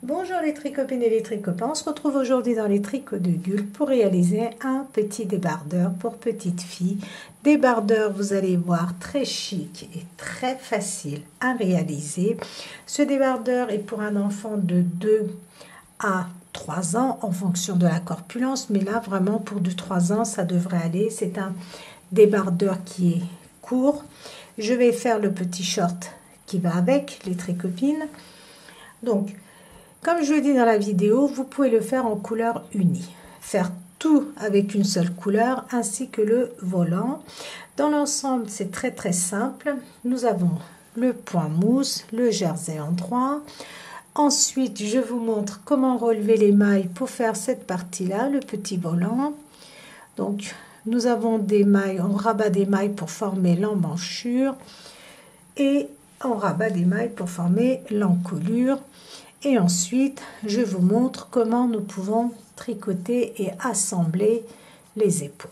Bonjour les tricopines et les tricopains, on se retrouve aujourd'hui dans les tricots de Gul pour réaliser un petit débardeur pour petite fille. Débardeur, vous allez voir, très chic et très facile à réaliser. Ce débardeur est pour un enfant de 2 à 3 ans en fonction de la corpulence, mais là vraiment pour du 3 ans ça devrait aller. C'est un débardeur qui est court. Je vais faire le petit short qui va avec les tricopines. Donc, comme je le dis dans la vidéo, vous pouvez le faire en couleur unie. Faire tout avec une seule couleur ainsi que le volant. Dans l'ensemble, c'est très simple. Nous avons le point mousse, le jersey en droit. Ensuite, je vous montre comment relever les mailles pour faire cette partie-là, le petit volant. Donc, nous avons des mailles, on rabat des mailles pour former l'emmanchure et on rabat des mailles pour former l'encolure. Et ensuite, je vous montre comment nous pouvons tricoter et assembler les épaules.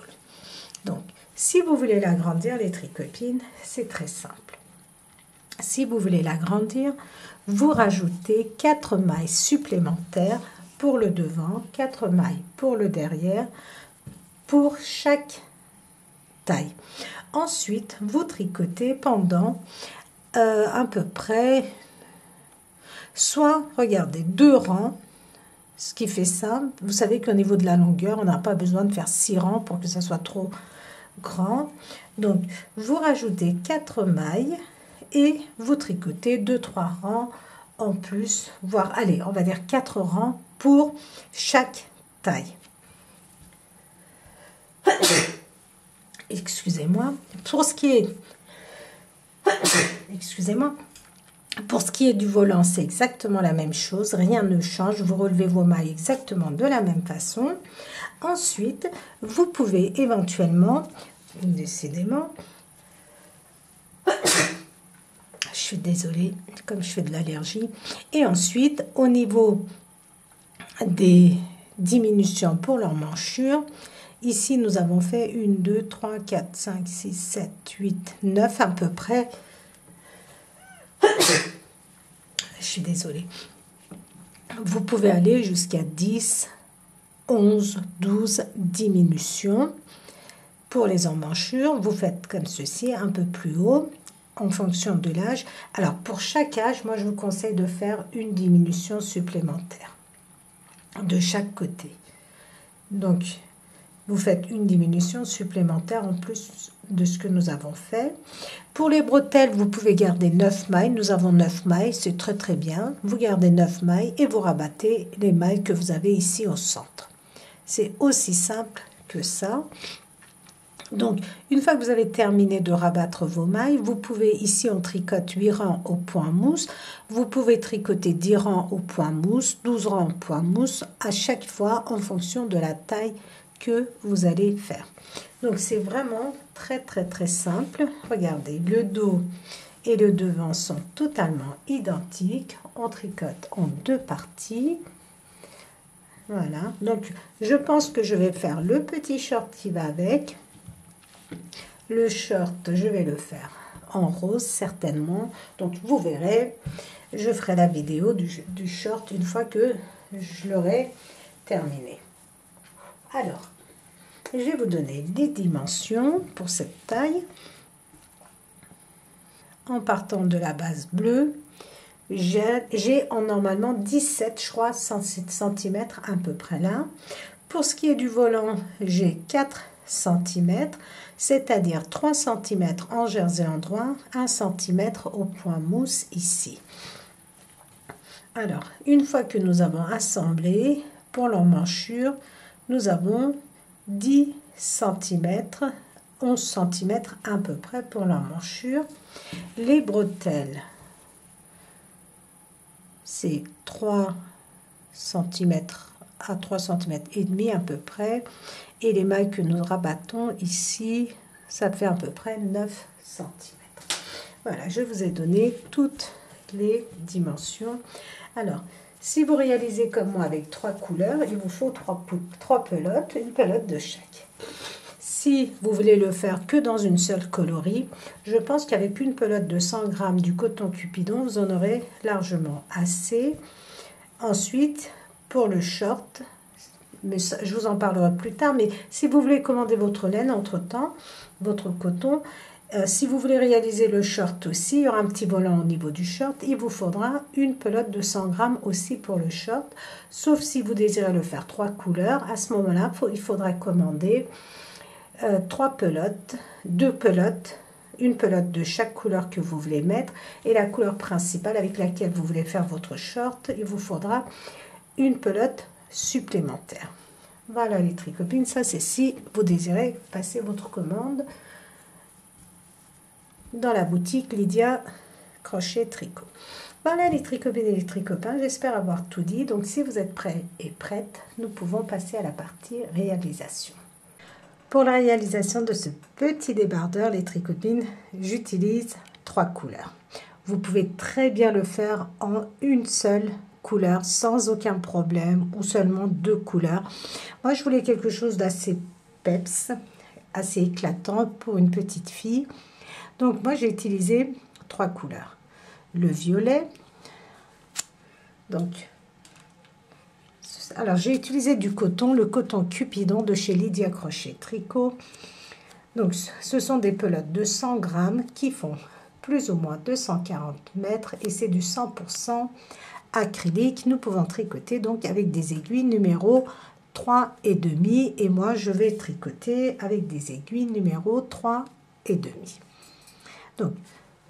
Donc, si vous voulez l'agrandir, les tricopines, c'est très simple. Si vous voulez l'agrandir, vous rajoutez 4 mailles supplémentaires pour le devant, 4 mailles pour le derrière, pour chaque taille. Ensuite, vous tricotez pendant à peu près... soit, regardez, 2 rangs, ce qui fait ça. Vous savez qu'au niveau de la longueur, on n'a pas besoin de faire 6 rangs pour que ça soit trop grand. Donc, vous rajoutez 4 mailles et vous tricotez 2-3 rangs en plus, voire, allez, on va dire 4 rangs pour chaque taille. Excusez-moi. Pour ce qui est... Excusez-moi. Pour ce qui est du volant, c'est exactement la même chose, rien ne change, vous relevez vos mailles exactement de la même façon. Ensuite, vous pouvez éventuellement, décidément, je suis désolée, comme je fais de l'allergie, et ensuite, au niveau des diminutions pour leur ici nous avons fait 1, 2, 3, 4, 5, 6, 7, 8, 9 à peu près. Je suis désolée. Vous pouvez aller jusqu'à 10, 11, 12 diminutions. Pour les emmanchures, vous faites comme ceci, un peu plus haut, en fonction de l'âge. Alors, pour chaque âge, moi, je vous conseille de faire une diminution supplémentaire de chaque côté. Donc, vous faites une diminution supplémentaire en plus de ce que nous avons fait. Pour les bretelles, vous pouvez garder 9 mailles. Nous avons 9 mailles, c'est très bien. Vous gardez 9 mailles et vous rabattez les mailles que vous avez ici au centre. C'est aussi simple que ça. Donc, une fois que vous avez terminé de rabattre vos mailles, vous pouvez, ici on tricote 8 rangs au point mousse, vous pouvez tricoter 10 rangs au point mousse, 12 rangs au point mousse, à chaque fois en fonction de la taille que vous allez faire. Donc c'est vraiment très simple. Regardez, le dos et le devant sont totalement identiques. On tricote en 2 parties. Voilà, donc je pense que je vais faire le petit short qui va avec. Le short, je vais le faire en rose certainement. Donc vous verrez, je ferai la vidéo du short une fois que je l'aurai terminé. Alors, je vais vous donner les dimensions pour cette taille. En partant de la base bleue, j'ai normalement 17, je crois, cm à peu près là. Pour ce qui est du volant, j'ai 4 cm, c'est-à-dire 3 cm en jersey en droit, 1 cm au point mousse ici. Alors, une fois que nous avons assemblé, pour l'emmanchure, nous avons 10 cm, 11 cm à peu près pour l'emmanchure. Les bretelles, c'est 3 cm à 3 cm et demi à peu près. Et les mailles que nous rabattons ici, ça fait à peu près 9 cm. Voilà, je vous ai donné toutes les dimensions. Alors, si vous réalisez comme moi avec 3 couleurs, il vous faut 3 pelotes, une pelote de chaque. Si vous voulez le faire que dans une seule coloris, je pense qu'avec une pelote de 100 g du coton Cupidon, vous en aurez largement assez. Ensuite, pour le short, mais ça, je vous en parlerai plus tard, mais si vous voulez commander votre laine entre-temps, votre coton, si vous voulez réaliser le short aussi, il y aura un petit volant au niveau du short, il vous faudra une pelote de 100 grammes aussi pour le short, sauf si vous désirez le faire 3 couleurs, à ce moment-là, il faudra commander 3 pelotes, 2 pelotes, une pelote de chaque couleur que vous voulez mettre, et la couleur principale avec laquelle vous voulez faire votre short, il vous faudra une pelote supplémentaire. Voilà les tricopines, ça c'est si vous désirez passer votre commande dans la boutique Lydia Crochet Tricot. Voilà les tricopines et les tricopains, j'espère avoir tout dit. Donc si vous êtes prêts et prêtes, nous pouvons passer à la partie réalisation. Pour la réalisation de ce petit débardeur, les tricopines, j'utilise 3 couleurs. Vous pouvez très bien le faire en une seule couleur sans aucun problème ou seulement 2 couleurs. Moi, je voulais quelque chose d'assez peps, assez éclatant pour une petite fille. Donc, moi, j'ai utilisé 3 couleurs. Le violet. Donc, alors, j'ai utilisé du coton, le coton Cupidon de chez Lydia Crochet Tricot. Donc, ce sont des pelotes de 100 grammes qui font plus ou moins 240 mètres et c'est du 100% acrylique. Nous pouvons tricoter donc avec des aiguilles numéro 3,5 et moi, je vais tricoter avec des aiguilles numéro 3,5. Donc,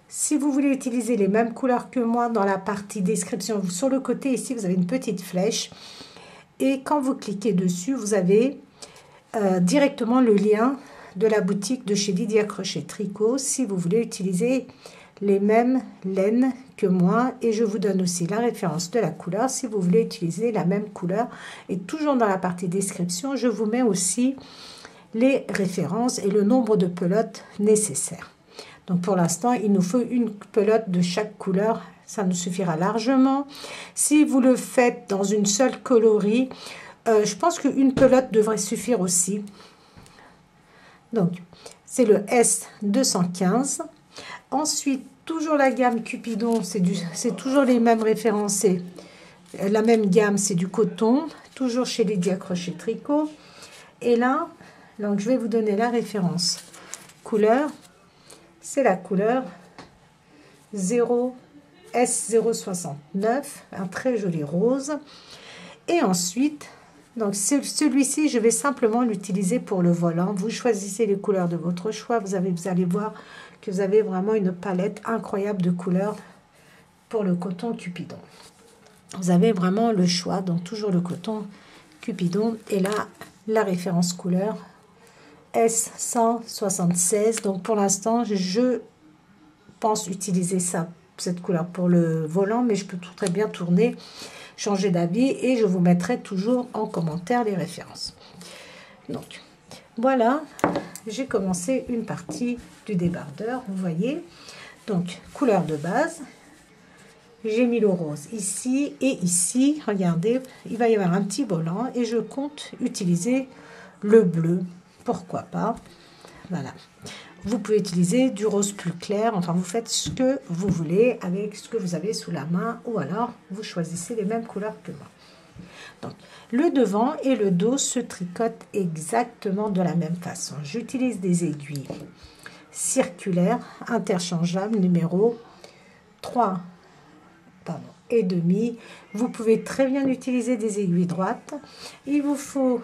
si vous voulez utiliser les mêmes couleurs que moi dans la partie description, sur le côté ici, vous avez une petite flèche. Et quand vous cliquez dessus, vous avez directement le lien de la boutique de chez Lydia Crochet Tricot si vous voulez utiliser les mêmes laines que moi. Et je vous donne aussi la référence de la couleur si vous voulez utiliser la même couleur. Et toujours dans la partie description, je vous mets aussi les références et le nombre de pelotes nécessaires. Donc pour l'instant, il nous faut une pelote de chaque couleur. Ça nous suffira largement. Si vous le faites dans une seule coloris, je pense qu'une pelote devrait suffire aussi. Donc, c'est le S215. Ensuite, toujours la gamme Cupidon, c'est toujours les mêmes références. La même gamme, c'est du coton, toujours chez Lydia Crochet Tricot. Et là, donc, je vais vous donner la référence couleur. C'est la couleur 0S069, un très joli rose. Et ensuite, donc celui-ci, je vais simplement l'utiliser pour le volant. Vous choisissez les couleurs de votre choix. Vous allez voir que vous avez vraiment une palette incroyable de couleurs pour le coton Cupidon. Vous avez vraiment le choix, donc toujours le coton Cupidon. Et là, la référence couleur S176. Donc pour l'instant, je pense utiliser cette couleur pour le volant, mais je peux tout très bien tourner, changer d'avis et je vous mettrai toujours en commentaire les références. Donc voilà, j'ai commencé une partie du débardeur, vous voyez. Donc couleur de base, j'ai mis le rose ici et ici, regardez, il va y avoir un petit volant et je compte utiliser le bleu, pourquoi pas. Voilà, vous pouvez utiliser du rose plus clair, enfin vous faites ce que vous voulez avec ce que vous avez sous la main ou alors vous choisissez les mêmes couleurs que moi. Donc le devant et le dos se tricotent exactement de la même façon. J'utilise des aiguilles circulaires interchangeables numéro 3 et demi. Vous pouvez très bien utiliser des aiguilles droites. Il vous faut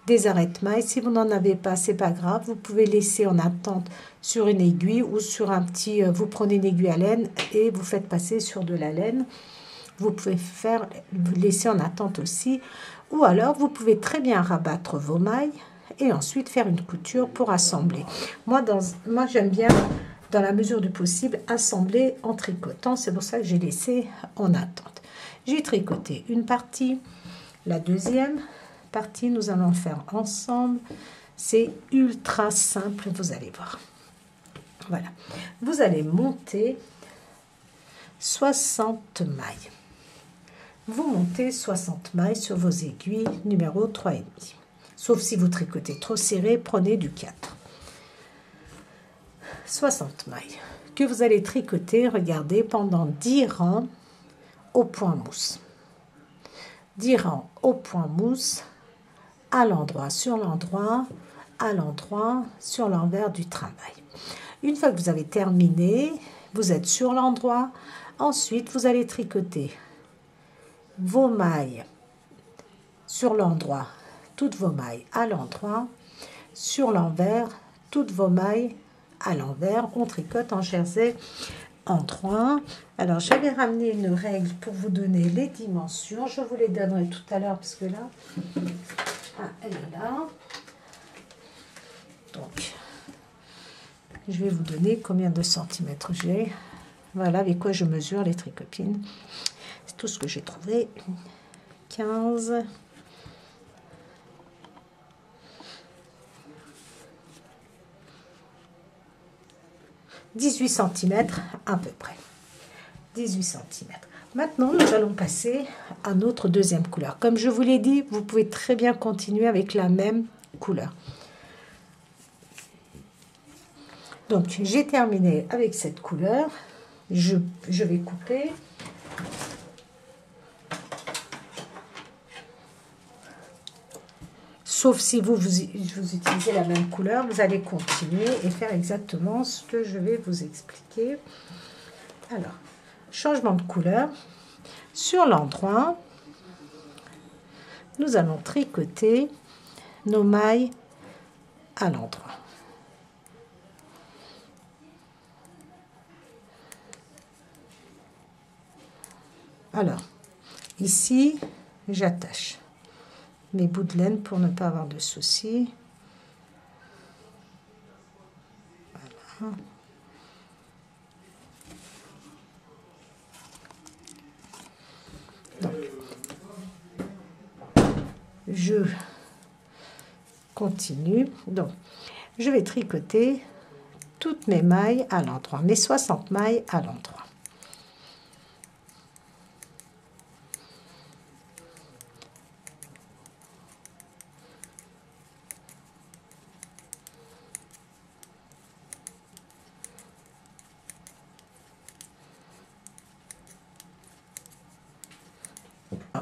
des arrête-mailles. Si vous n'en avez pas, c'est pas grave. Vous pouvez laisser en attente sur une aiguille ou sur un petit... vous prenez une aiguille à laine et vous faites passer sur de la laine. Vous pouvez laisser en attente aussi. Ou alors, vous pouvez très bien rabattre vos mailles et ensuite faire une couture pour assembler. Moi j'aime bien, dans la mesure du possible, assembler en tricotant. C'est pour ça que j'ai laissé en attente. J'ai tricoté une partie, la deuxième partie, nous allons le faire ensemble. C'est ultra simple, vous allez voir. Voilà. Vous allez monter 60 mailles. Vous montez 60 mailles sur vos aiguilles numéro 3,5. Sauf si vous tricotez trop serré, prenez du 4. 60 mailles que vous allez tricoter, regardez, pendant 10 rangs au point mousse. 10 rangs au point mousse, à l'endroit, sur l'endroit, à l'endroit, sur l'envers du travail. Une fois que vous avez terminé, vous êtes sur l'endroit. Ensuite, vous allez tricoter vos mailles sur l'endroit, toutes vos mailles à l'endroit, sur l'envers, toutes vos mailles à l'envers. On tricote en jersey en 3. Alors, j'avais ramené une règle pour vous donner les dimensions. Je vous les donnerai tout à l'heure parce que là, elle est là. Donc, je vais vous donner combien de centimètres j'ai. Voilà avec quoi je mesure les tricopines. C'est tout ce que j'ai trouvé. 15. 18 cm à peu près. 18 cm. Maintenant, nous allons passer à notre deuxième couleur. Comme je vous l'ai dit, vous pouvez très bien continuer avec la même couleur. Donc, j'ai terminé avec cette couleur. Je vais couper. Sauf si vous utilisez la même couleur, vous allez continuer et faire exactement ce que je vais vous expliquer. Alors, changement de couleur. Sur l'endroit, nous allons tricoter nos mailles à l'endroit. Alors, ici, j'attache mes bouts de laine pour ne pas avoir de soucis. Voilà. Donc, je continue. Donc, je vais tricoter toutes mes mailles à l'endroit, mes 60 mailles à l'endroit.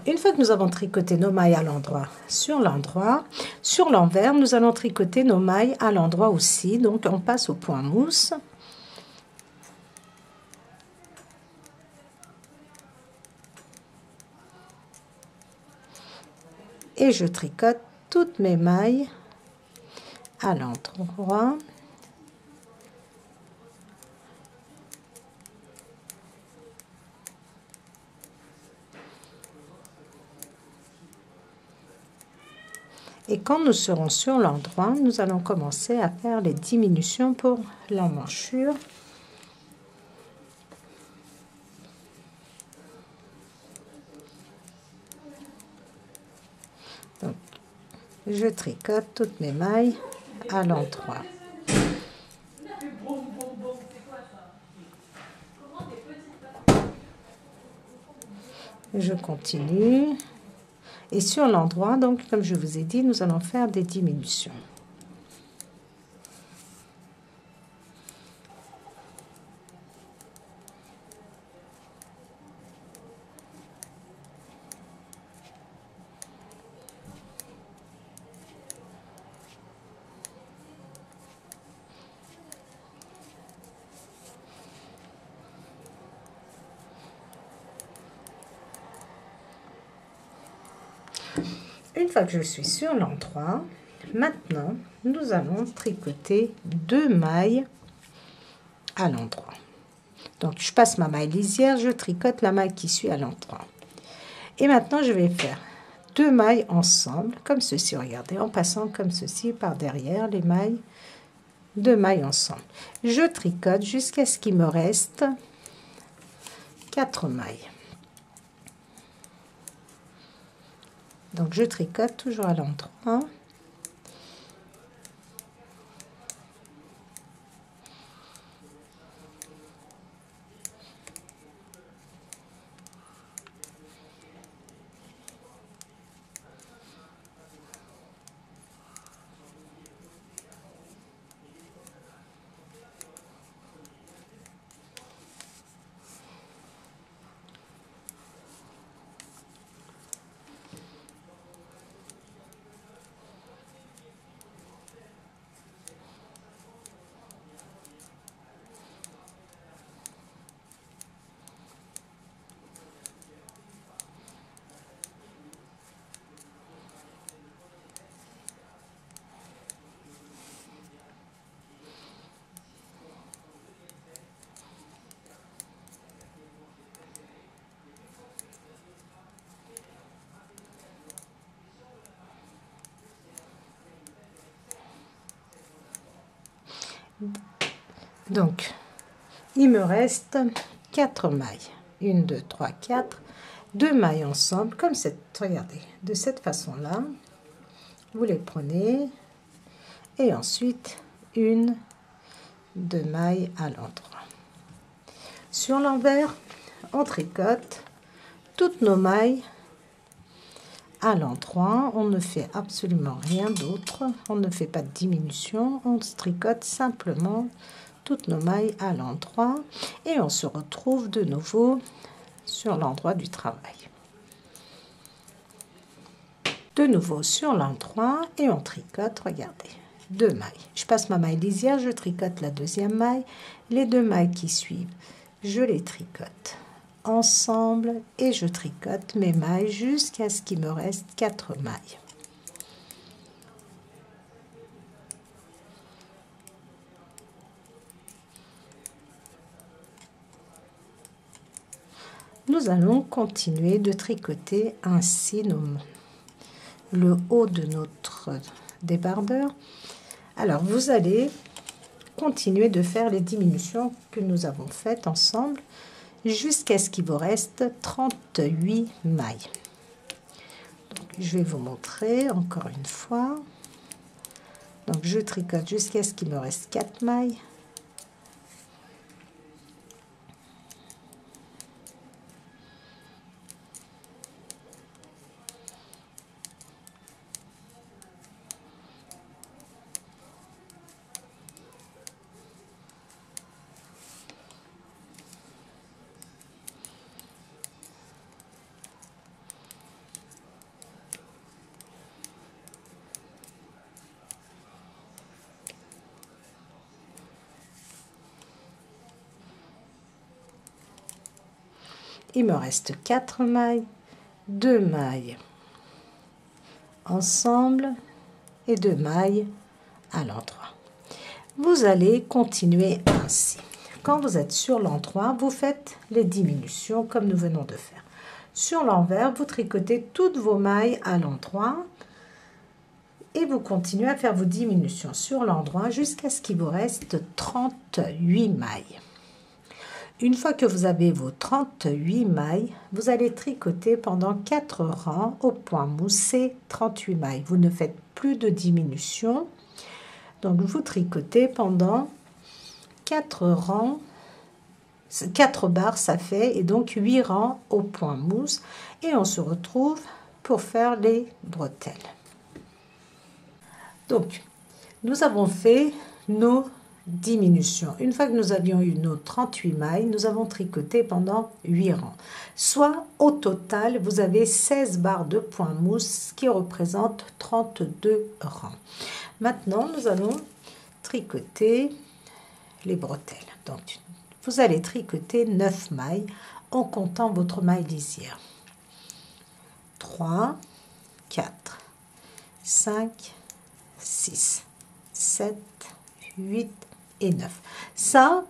Une fois que nous avons tricoté nos mailles à l'endroit, sur l'envers, nous allons tricoter nos mailles à l'endroit aussi. Donc, on passe au point mousse. Et je tricote toutes mes mailles à l'endroit. Et quand nous serons sur l'endroit, nous allons commencer à faire les diminutions pour l'emmanchure. Donc, je tricote toutes mes mailles à l'endroit. Je continue. Et sur l'endroit, donc, comme je vous ai dit, nous allons faire des diminutions. Une fois que je suis sur l'endroit, maintenant, nous allons tricoter 2 mailles à l'endroit. Donc, je passe ma maille lisière, je tricote la maille qui suit à l'endroit. Et maintenant, je vais faire 2 mailles ensemble, comme ceci, regardez, en passant comme ceci par derrière les mailles, 2 mailles ensemble. Je tricote jusqu'à ce qu'il me reste 4 mailles. Donc, je tricote toujours à l'endroit. Donc, il me reste 4 mailles. 1, 2, 3, 4. 2 mailles ensemble, comme cette, regardez, de cette façon-là. Vous les prenez et ensuite 1, 2 mailles à l'endroit. Sur l'envers, on tricote toutes nos mailles à l'endroit. On ne fait absolument rien d'autre. On ne fait pas de diminution. On tricote simplement toutes nos mailles à l'endroit et on se retrouve de nouveau sur l'endroit du travail. De nouveau sur l'endroit et on tricote, regardez, 2 mailles. Je passe ma maille lisière, je tricote la deuxième maille. Les 2 mailles qui suivent, je les tricote ensemble et je tricote mes mailles jusqu'à ce qu'il me reste 4 mailles. Nous allons continuer de tricoter ainsi le haut de notre débardeur. Alors, vous allez continuer de faire les diminutions que nous avons faites ensemble jusqu'à ce qu'il vous reste 38 mailles. Donc, je vais vous montrer encore une fois. Donc, je tricote jusqu'à ce qu'il me reste 4 mailles. Il me reste 4 mailles, 2 mailles ensemble et 2 mailles à l'endroit. Vous allez continuer ainsi. Quand vous êtes sur l'endroit, vous faites les diminutions comme nous venons de faire. Sur l'envers, vous tricotez toutes vos mailles à l'endroit et vous continuez à faire vos diminutions sur l'endroit jusqu'à ce qu'il vous reste 38 mailles. Une fois que vous avez vos 38 mailles, vous allez tricoter pendant 4 rangs au point moussé 38 mailles. Vous ne faites plus de diminution. Donc, vous tricotez pendant 4 rangs, 4 barres ça fait, et donc 8 rangs au point mousse. Et on se retrouve pour faire les bretelles. Donc, nous avons fait nos diminution. Une fois que nous avions eu nos 38 mailles, nous avons tricoté pendant 8 rangs. Soit au total, vous avez 16 barres de point mousse qui représentent 32 rangs. Maintenant, nous allons tricoter les bretelles. Donc, vous allez tricoter 9 mailles en comptant votre maille lisière. 3, 4, 5, 6, 7, 8, et 9. Ça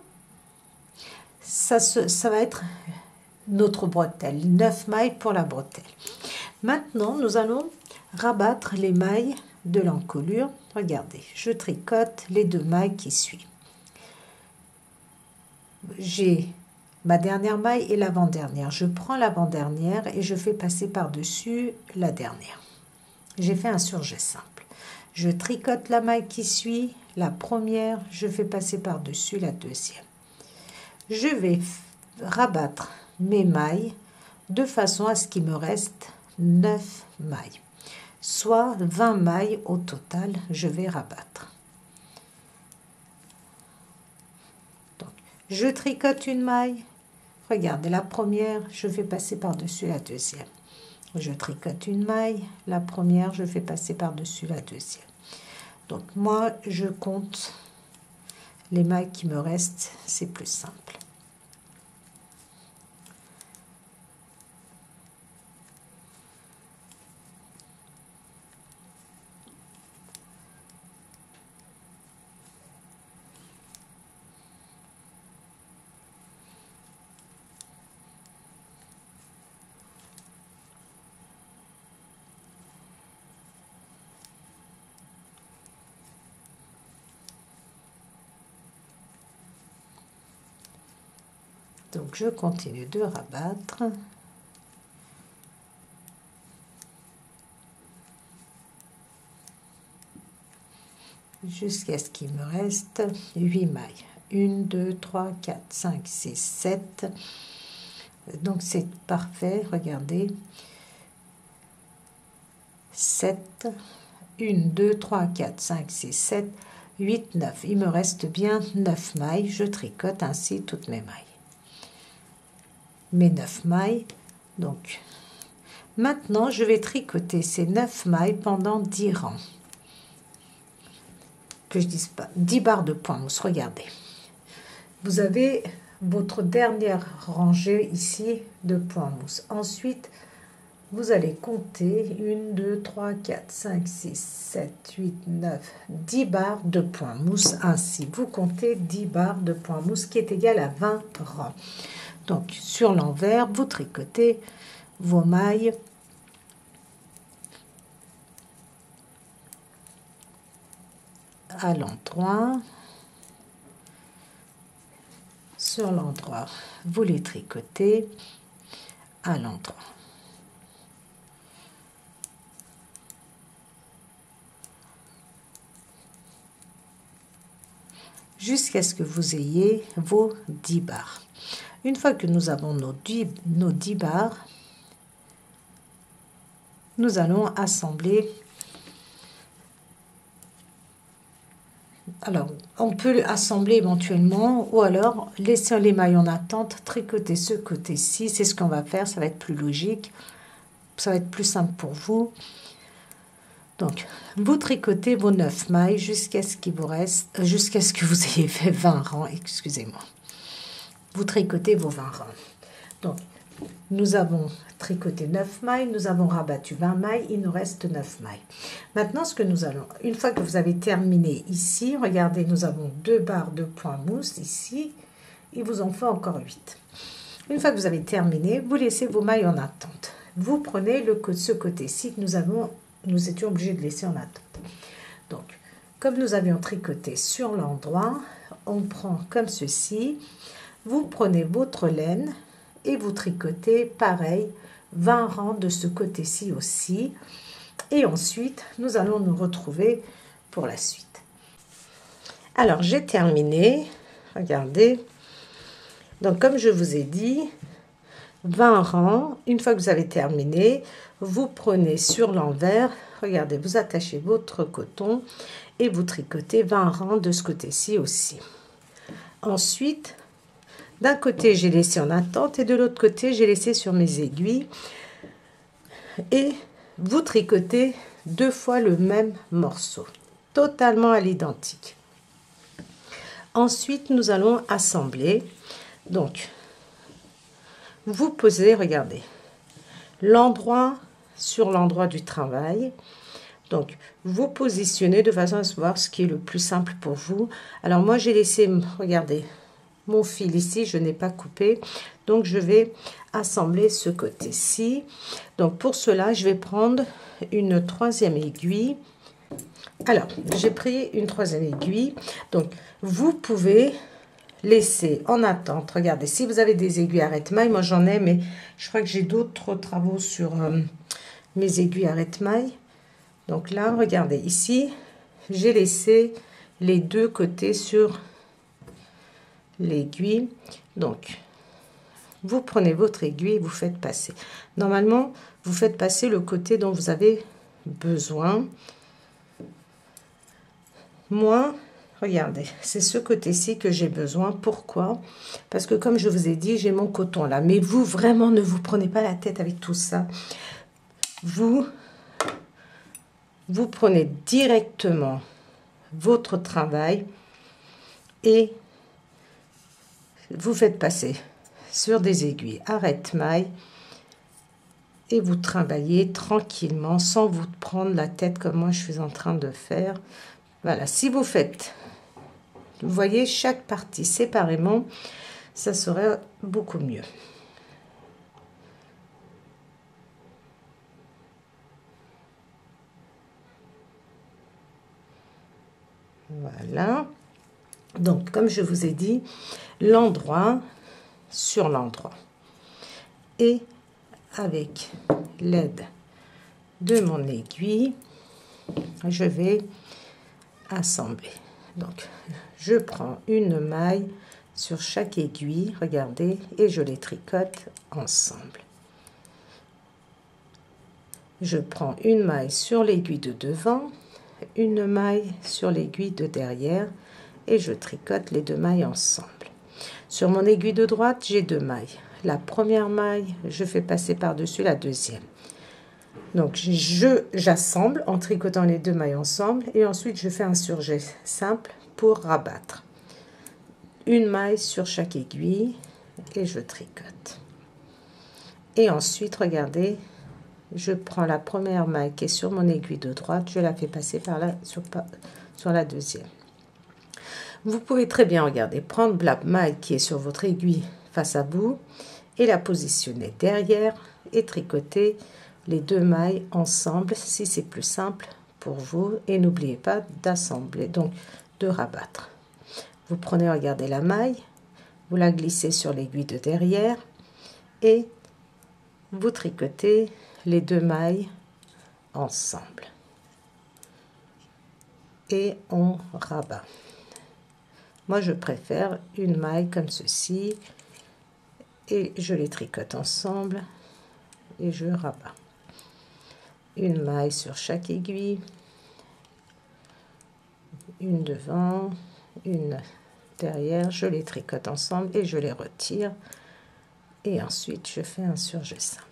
va être notre bretelle, 9 mailles pour la bretelle. Maintenant, nous allons rabattre les mailles de l'encolure. Regardez, je tricote les 2 mailles qui suivent. J'ai ma dernière maille et l'avant-dernière. Je prends l'avant-dernière et je fais passer par-dessus la dernière. J'ai fait un surjet simple. Je tricote la maille qui suit, la première, je fais passer par-dessus la deuxième. Je vais rabattre mes mailles de façon à ce qu'il me reste 9 mailles, soit 20 mailles au total, je vais rabattre. Donc, je tricote une maille, regardez la première, je fais passer par-dessus la deuxième. Je tricote une maille, la première, je fais passer par-dessus la deuxième. Donc moi, je compte les mailles qui me restent, c'est plus simple. Donc je continue de rabattre jusqu'à ce qu'il me reste 8 mailles. 1, 2, 3, 4, 5, 6, 7. Donc c'est parfait, regardez. 7, 1, 2, 3, 4, 5, 6, 7, 8, 9. Il me reste bien 9 mailles. Je tricote ainsi toutes mes mailles. Mes 9 mailles. Donc, maintenant, je vais tricoter ces 9 mailles pendant 10 rangs. Que je dise pas, 10 barres de point mousse, regardez. Vous avez votre dernière rangée ici de point mousse. Ensuite, vous allez compter 1, 2, 3, 4, 5, 6, 7, 8, 9, 10 barres de point mousse. Ainsi, vous comptez 10 barres de point mousse qui est égal à 20 rangs. Donc, sur l'envers, vous tricotez vos mailles à l'endroit. Sur l'endroit, vous les tricotez à l'endroit. Jusqu'à ce que vous ayez vos 10 barres. Une fois que nous avons nos 10 barres, nous allons assembler. Alors, on peut assembler éventuellement, ou alors laisser les mailles en attente, tricoter ce côté-ci. C'est ce qu'on va faire, ça va être plus logique, ça va être plus simple pour vous. Donc, vous tricotez vos 9 mailles jusqu'à ce qu'il vous reste, jusqu'à ce que vous ayez fait 20 rangs, excusez-moi. Vous tricotez vos 20 rangs. Donc, nous avons tricoté 9 mailles, nous avons rabattu 20 mailles, il nous reste 9 mailles. Maintenant, ce que nous allons, une fois que vous avez terminé ici, regardez, nous avons 2 barres de point mousse ici, il vous en faut encore 8. Une fois que vous avez terminé, vous laissez vos mailles en attente. Vous prenez ce côté-ci que nous étions obligés de laisser en attente. Donc, comme nous avions tricoté sur l'endroit, on prend comme ceci, vous prenez votre laine et vous tricotez pareil 20 rangs de ce côté-ci aussi, et ensuite nous allons nous retrouver pour la suite. Alors j'ai terminé, regardez, donc comme je vous ai dit, 20 rangs. Une fois que vous avez terminé, vous prenez sur l'envers, regardez, vous attachez votre coton et vous tricotez 20 rangs de ce côté-ci aussi. Ensuite, d'un côté, j'ai laissé en attente et de l'autre côté, j'ai laissé sur mes aiguilles. Et vous tricotez 2 fois le même morceau, totalement à l'identique. Ensuite, nous allons assembler. Donc, vous posez, regardez, l'endroit sur l'endroit du travail. Donc, vous positionnez de façon à voir ce qui est le plus simple pour vous. Alors, moi, j'ai laissé, regardez, mon fil ici, je n'ai pas coupé, donc je vais assembler ce côté-ci. Donc pour cela, je vais prendre une 3e aiguille. Alors, j'ai pris une 3e aiguille. Donc, vous pouvez laisser en attente. Regardez, si vous avez des aiguilles arrête-maille, moi j'en ai, mais je crois que j'ai d'autres travaux sur mes aiguilles arrête-maille. Donc là, regardez, ici, j'ai laissé les 2 côtés sur l'aiguille. Donc vous prenez votre aiguille et vous faites passer. Normalement, vous faites passer le côté dont vous avez besoin. Moi, regardez, c'est ce côté-ci que j'ai besoin. Pourquoi? Parce que comme je vous ai dit, j'ai mon coton là. Mais vous, vraiment, ne vous prenez pas la tête avec tout ça. Vous prenez directement votre travail et vous faites passer sur des aiguilles arrête-maille et vous travaillez tranquillement sans vous prendre la tête comme moi je suis en train de faire. Voilà, si vous faites, vous voyez chaque partie séparément, ça serait beaucoup mieux. Voilà. Donc, comme je vous ai dit, l'endroit, sur l'endroit. Et avec l'aide de mon aiguille, je vais assembler. Donc, je prends une maille sur chaque aiguille, regardez, et je les tricote ensemble. Je prends une maille sur l'aiguille de devant, une maille sur l'aiguille de derrière, et je tricote les deux mailles ensemble. Sur mon aiguille de droite, j'ai deux mailles. La première maille, je fais passer par-dessus la deuxième. Donc, j'assemble en tricotant les deux mailles ensemble et ensuite je fais un surjet simple pour rabattre. Une maille sur chaque aiguille et je tricote. Et ensuite, regardez, je prends la première maille qui est sur mon aiguille de droite, je la fais passer par là sur la deuxième. Vous pouvez très bien, regarder, prendre la maille qui est sur votre aiguille face à vous et la positionner derrière et tricoter les deux mailles ensemble si c'est plus simple pour vous. Et n'oubliez pas d'assembler, donc de rabattre. Vous prenez, regardez la maille, vous la glissez sur l'aiguille de derrière et vous tricotez les deux mailles ensemble. Et on rabat. Moi, je préfère une maille comme ceci et je les tricote ensemble et je rabats. Une maille sur chaque aiguille, une devant, une derrière, je les tricote ensemble et je les retire. Et ensuite, je fais un surjet simple.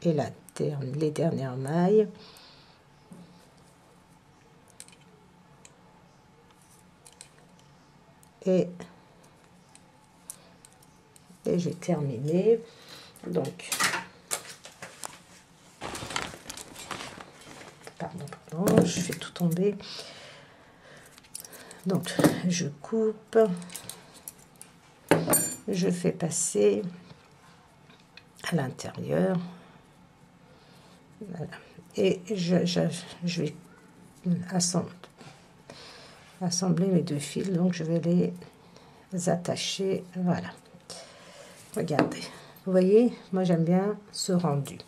Et les dernières mailles. Et j'ai terminé. Donc, pardon, je fais tout tomber. Donc, je coupe, je fais passer à l'intérieur. Voilà. Et je vais assembler mes deux fils, donc je vais les attacher. Voilà, regardez, vous voyez, moi j'aime bien ce rendu.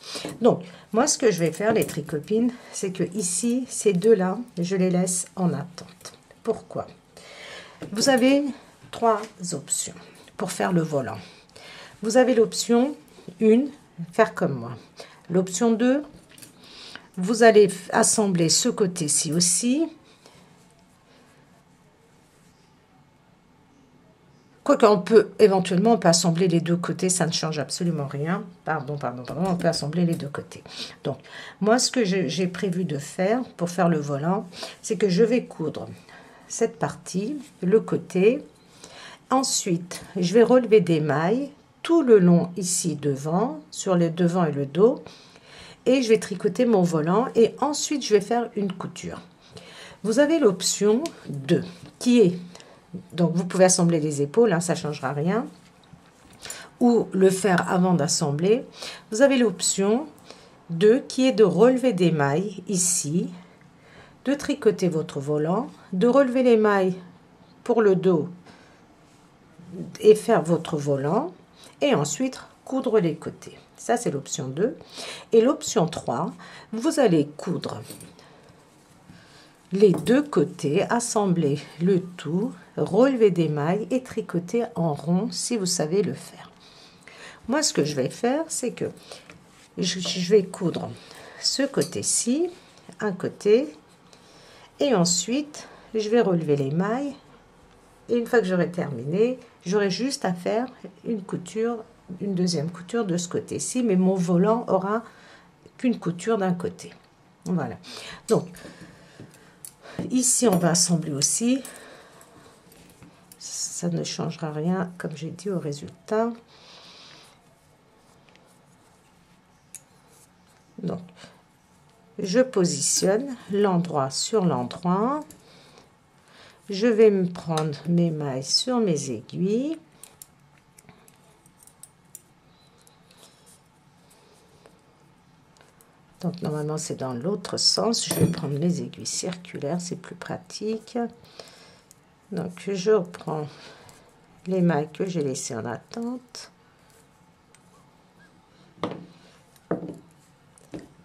Donc moi ce que je vais faire, les tricopines, c'est que ici ces deux là je les laisse en attente. Pourquoi? Vous avez trois options pour faire le volant. Vous avez l'option 1, faire comme moi. L'option 2, vous allez assembler ce côté-ci aussi. Quoique on peut éventuellement assembler les deux côtés, ça ne change absolument rien. Pardon, on peut assembler les deux côtés. Donc, moi, ce que j'ai prévu de faire pour faire le volant, c'est que je vais coudre cette partie, le côté. Ensuite, je vais relever des mailles tout le long ici devant, sur le devant et le dos. Et je vais tricoter mon volant et ensuite je vais faire une couture. Vous avez l'option 2 qui est, donc vous pouvez assembler les épaules, hein, ça ne changera rien, ou le faire avant d'assembler. Vous avez l'option 2 qui est de relever des mailles ici, de tricoter votre volant, de relever les mailles pour le dos et faire votre volant et ensuite coudre les côtés. Ça, c'est l'option 2. Et l'option 3, vous allez coudre les deux côtés, assembler le tout, relever des mailles et tricoter en rond si vous savez le faire. Moi, ce que je vais faire, c'est que je vais coudre ce côté-ci, un côté, et ensuite, je vais relever les mailles. Et une fois que j'aurai terminé, j'aurai juste à faire une couture, une deuxième couture de ce côté-ci, mais mon volant aura qu'une couture d'un côté. Voilà. Donc, ici, on va assembler aussi. Ça ne changera rien, comme j'ai dit, au résultat. Donc, je positionne l'endroit sur l'endroit. Je vais me prendre mes mailles sur mes aiguilles. Donc normalement c'est dans l'autre sens. Je vais prendre les aiguilles circulaires, c'est plus pratique. Donc je reprends les mailles que j'ai laissées en attente.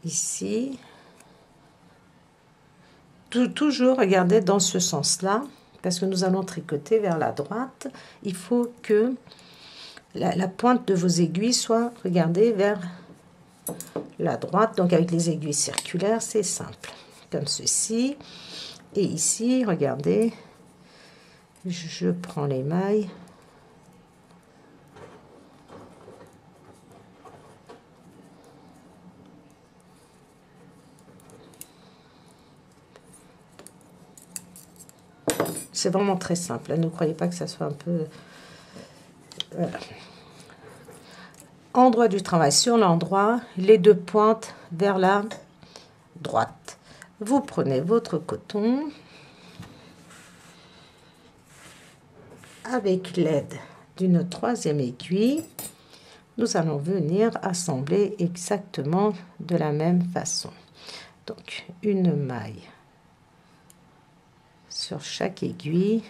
Ici. Toujours regardez dans ce sens-là, parce que nous allons tricoter vers la droite. Il faut que la pointe de vos aiguilles soit, regardez, vers la droite. Donc avec les aiguilles circulaires, c'est simple, comme ceci. Et ici, regardez, je prends les mailles. C'est vraiment très simple. Ne croyez pas que ça soit un peu... Voilà. Endroit du travail, sur l'endroit, les deux pointes vers la droite. Vous prenez votre coton. Avec l'aide d'une troisième aiguille, nous allons venir assembler exactement de la même façon. Donc, une maille sur chaque aiguille.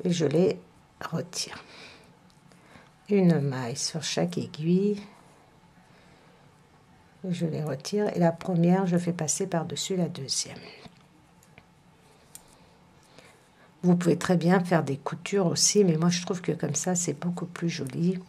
Et je les retire. Une maille sur chaque aiguille. Et je les retire. Et la première, je fais passer par-dessus la deuxième. Vous pouvez très bien faire des coutures aussi, mais moi je trouve que comme ça, c'est beaucoup plus joli.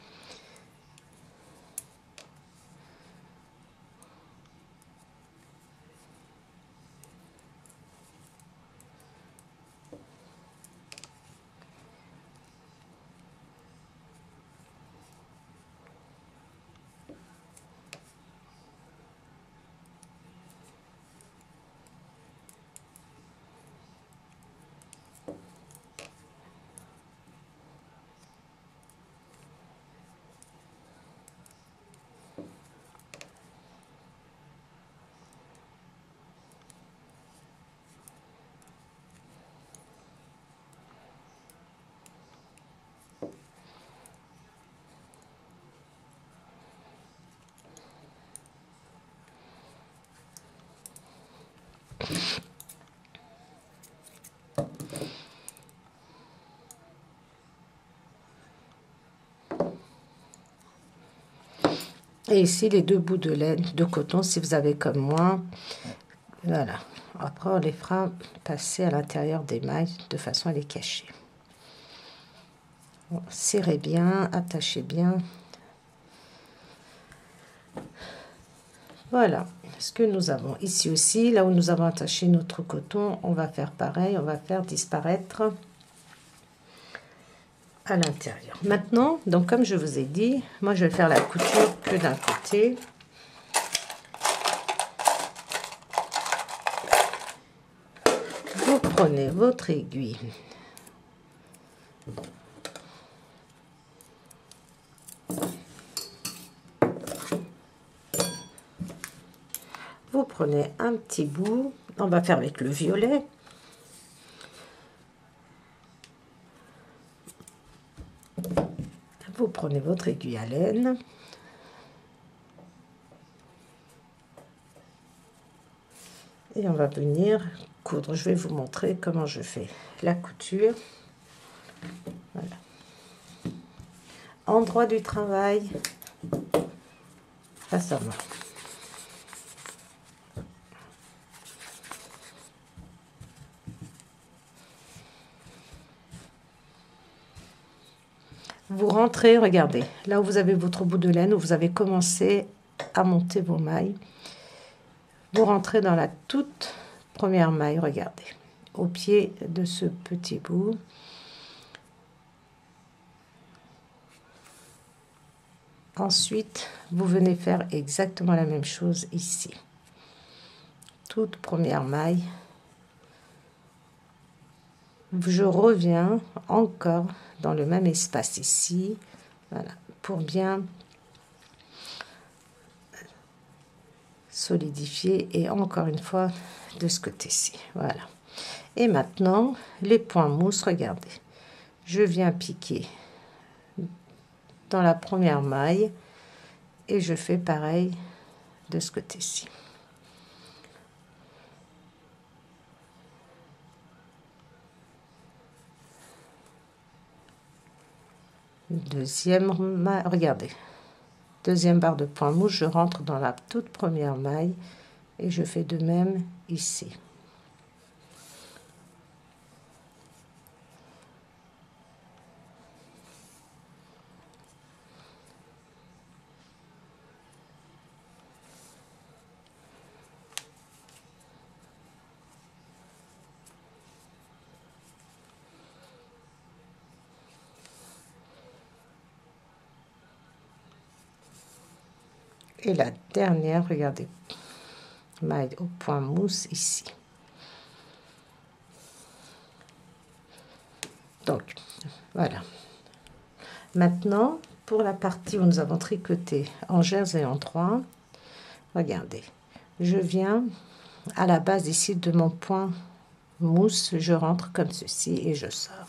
Et ici, les deux bouts de laine, de coton, si vous avez comme moi. Voilà. Après, on les fera passer à l'intérieur des mailles de façon à les cacher. Bon, serrez bien, attachez bien. Voilà ce que nous avons ici aussi. Là où nous avons attaché notre coton, on va faire pareil. On va faire disparaître à l'intérieur. Maintenant, donc comme je vous ai dit, moi je vais faire la couture que d'un côté. Vous prenez votre aiguille. Vous prenez un petit bout, on va faire avec le violet. Vous prenez votre aiguille à laine. Et on va venir coudre. Je vais vous montrer comment je fais la couture. Voilà. Endroit du travail, face à moi. Vous rentrez, regardez, là où vous avez votre bout de laine, où vous avez commencé à monter vos mailles. Vous rentrez dans la toute première maille, regardez, au pied de ce petit bout. Ensuite, vous venez faire exactement la même chose ici. Toute première maille. Je reviens encore dans le même espace ici, voilà, pour bien solidifier et encore une fois de ce côté-ci, voilà. Et maintenant, les points mousse, regardez, je viens piquer dans la première maille et je fais pareil de ce côté-ci. Deuxième maille, regardez, deuxième barre de point mousse, je rentre dans la toute première maille et je fais de même ici. Et la dernière, regardez, maille au point mousse ici. Donc, voilà. Maintenant, pour la partie où nous avons tricoté en jersey en 3, regardez, je viens à la base ici de mon point mousse, je rentre comme ceci et je sors.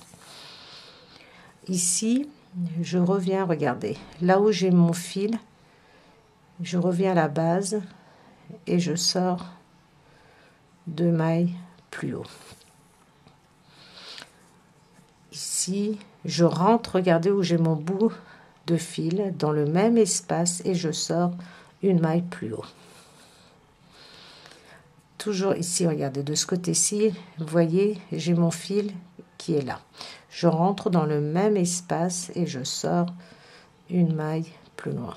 Ici, je reviens, regardez, là où j'ai mon fil, je reviens à la base et je sors 2 mailles plus haut. Ici, je rentre, regardez où j'ai mon bout de fil dans le même espace et je sors 1 maille plus haut. Toujours ici, regardez, de ce côté-ci, vous voyez, j'ai mon fil qui est là. Je rentre dans le même espace et je sors 1 maille plus loin.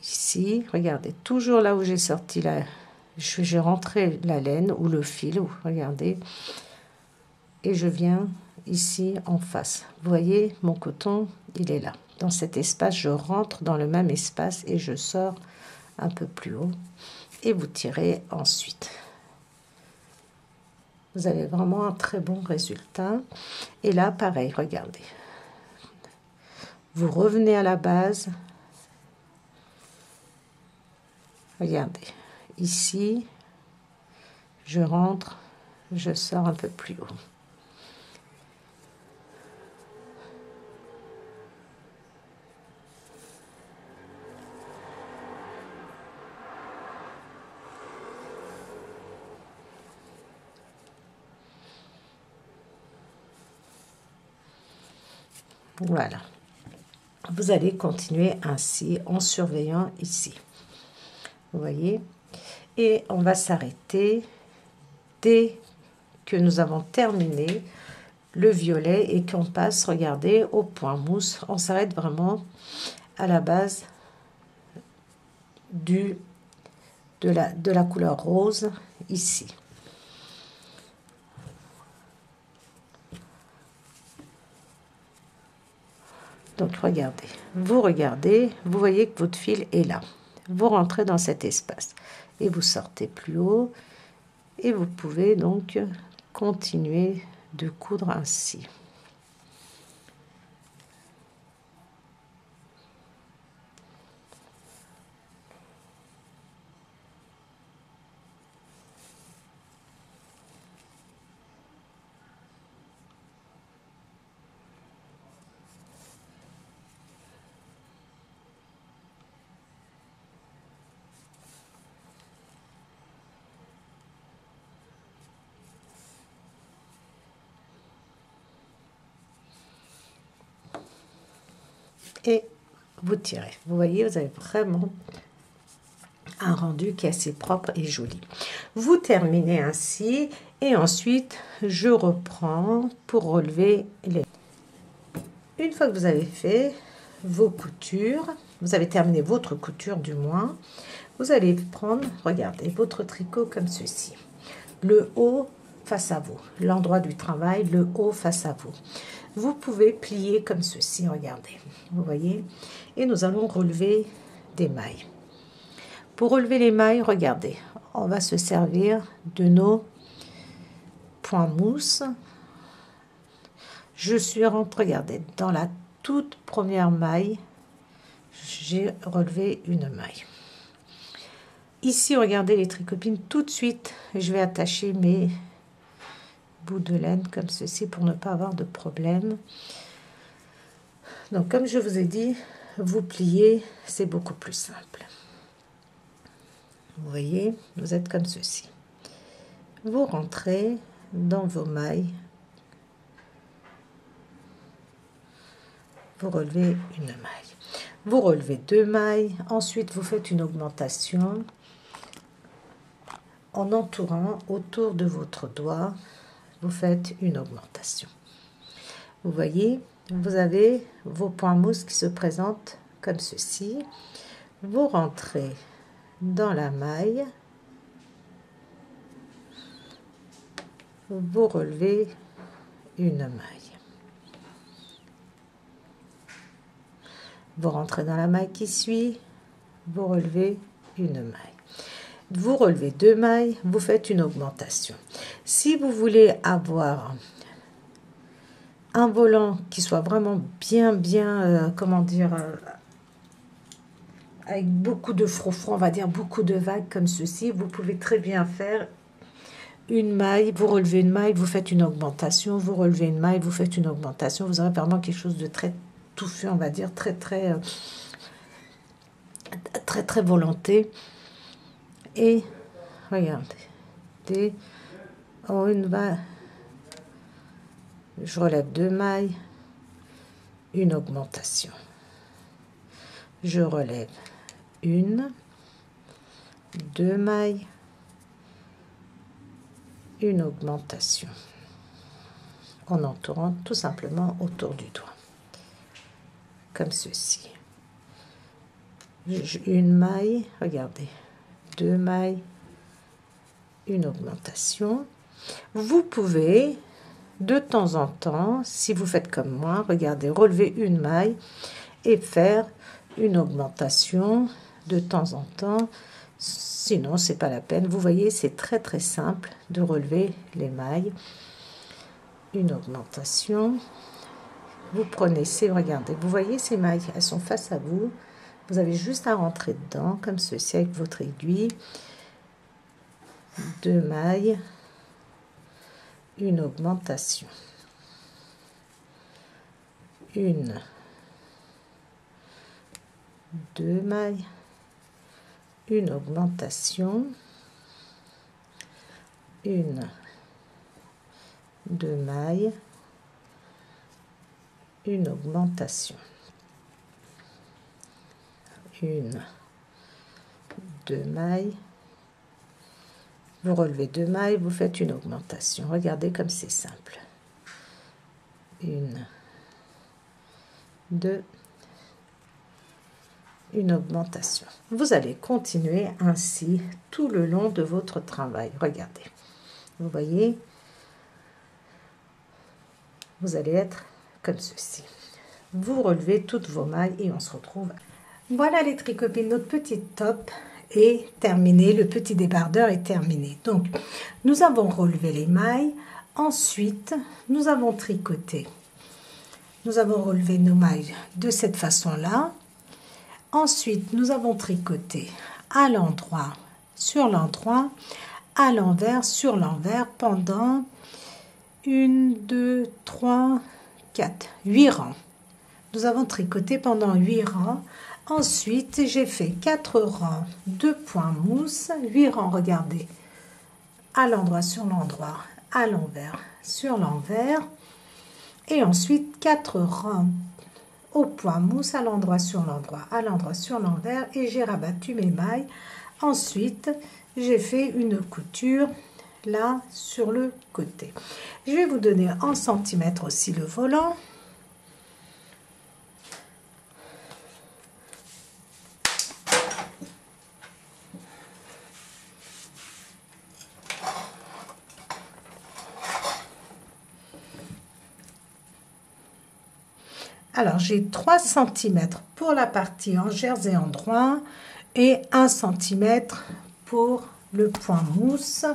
Ici, regardez, toujours là où j'ai sorti la, j'ai rentré la laine ou le fil, regardez, et je viens ici en face. Vous voyez, mon coton, il est là. Dans cet espace, je rentre dans le même espace et je sors un peu plus haut. Et vous tirez ensuite. Vous avez vraiment un très bon résultat. Et là, pareil, regardez. Vous revenez à la base. Regardez. Ici, je rentre, je sors un peu plus haut. Voilà. Vous allez continuer ainsi en surveillant ici. Vous voyez? Et on va s'arrêter dès que nous avons terminé le violet et qu'on passe, regardez, au point mousse. On s'arrête vraiment à la base de la couleur rose ici. Donc regardez, vous voyez que votre fil est là. Vous rentrez dans cet espace et vous sortez plus haut et vous pouvez donc continuer de coudre ainsi. Et vous tirez. Vous voyez, vous avez vraiment un rendu qui est assez propre et joli. Vous terminez ainsi et ensuite je reprends pour relever les... Une fois que vous avez fait vos coutures, vous avez terminé votre couture du moins, vous allez prendre, regardez, votre tricot comme ceci. Le haut face à vous, l'endroit du travail, le haut face à vous. Vous pouvez plier comme ceci, regardez, vous voyez, et nous allons relever des mailles. Pour relever les mailles, regardez, on va se servir de nos points mousse. Je suis rentrée, regardez, dans la toute première maille, j'ai relevé une maille. Ici, regardez les tricopines, tout de suite, je vais attacher mes bouts de laine comme ceci pour ne pas avoir de problème. Donc comme je vous ai dit, vous pliez, c'est beaucoup plus simple. Vous voyez, vous êtes comme ceci. Vous rentrez dans vos mailles. Vous relevez une maille. Vous relevez 2 mailles. Ensuite, vous faites une augmentation en entourant autour de votre doigt. Vous faites une augmentation. Vous voyez, vous avez vos points mousse qui se présentent comme ceci. Vous rentrez dans la maille. Vous relevez une maille. Vous rentrez dans la maille qui suit, vous relevez une maille. Vous relevez 2 mailles, vous faites une augmentation. Si vous voulez avoir un volant qui soit vraiment bien, comment dire, avec beaucoup de frou-frou, on va dire beaucoup de vagues comme ceci, vous pouvez très bien faire une maille, vous relevez une maille, vous faites une augmentation, vous relevez une maille, vous faites une augmentation. Vous aurez vraiment quelque chose de très touffu, on va dire, très volonté. Et regardez, en une vague, je relève 2 mailles, une augmentation. Je relève 1, 2 mailles, une augmentation en entourant tout simplement autour du doigt comme ceci. Une maille, regardez, 2 mailles, une augmentation. Vous pouvez de temps en temps, si vous faites comme moi, regardez, relever une maille et faire une augmentation de temps en temps. Sinon, c'est pas la peine. Vous voyez, c'est très simple de relever les mailles. Une augmentation. Vous prenez ces, regardez, vous voyez ces mailles, elles sont face à vous. Vous avez juste à rentrer dedans, comme ceci, avec votre aiguille. 2 mailles. Une augmentation. 1, 2 mailles. Une augmentation, 1, 2 mailles, une augmentation, 1, 2 mailles, vous relevez 2 mailles, vous faites une augmentation. Regardez comme c'est simple. 1, 2, une augmentation. Vous allez continuer ainsi tout le long de votre travail. Regardez, vous voyez, vous allez être comme ceci. Vous relevez toutes vos mailles et on se retrouve. Voilà les tricopines, notre petite top est terminée, le petit débardeur est terminé. Donc nous avons relevé les mailles, ensuite nous avons tricoté, nous avons relevé nos mailles de cette façon là. Ensuite, nous avons tricoté à l'endroit, sur l'endroit, à l'envers, sur l'envers pendant 1, 2, 3, 4, 8 rangs. Nous avons tricoté pendant 8 rangs. Ensuite, j'ai fait 4 rangs de points mousse, 8 rangs, regardez, à l'endroit, sur l'endroit, à l'envers, sur l'envers. Et ensuite, 4 rangs au point mousse, à l'endroit, sur l'endroit, à l'endroit, sur l'envers, et j'ai rabattu mes mailles. Ensuite, j'ai fait une couture là sur le côté. Je vais vous donner en centimètres aussi le volant. Alors, j'ai 3 cm pour la partie en jersey endroit et 1 cm pour le point mousse.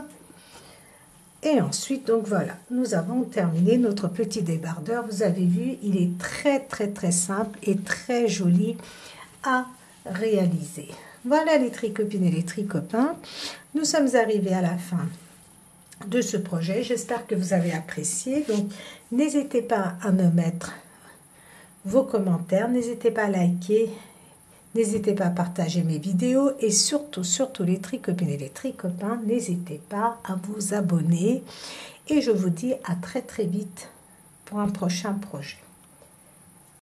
Et ensuite, donc voilà, nous avons terminé notre petit débardeur. Vous avez vu, il est très simple et très joli à réaliser. Voilà les tricopines et les tricopains. Nous sommes arrivés à la fin de ce projet. J'espère que vous avez apprécié. Donc, n'hésitez pas à me mettre vos commentaires, n'hésitez pas à liker, n'hésitez pas à partager mes vidéos et surtout les tricopines et les tricopains, n'hésitez pas à vous abonner et je vous dis à très vite pour un prochain projet.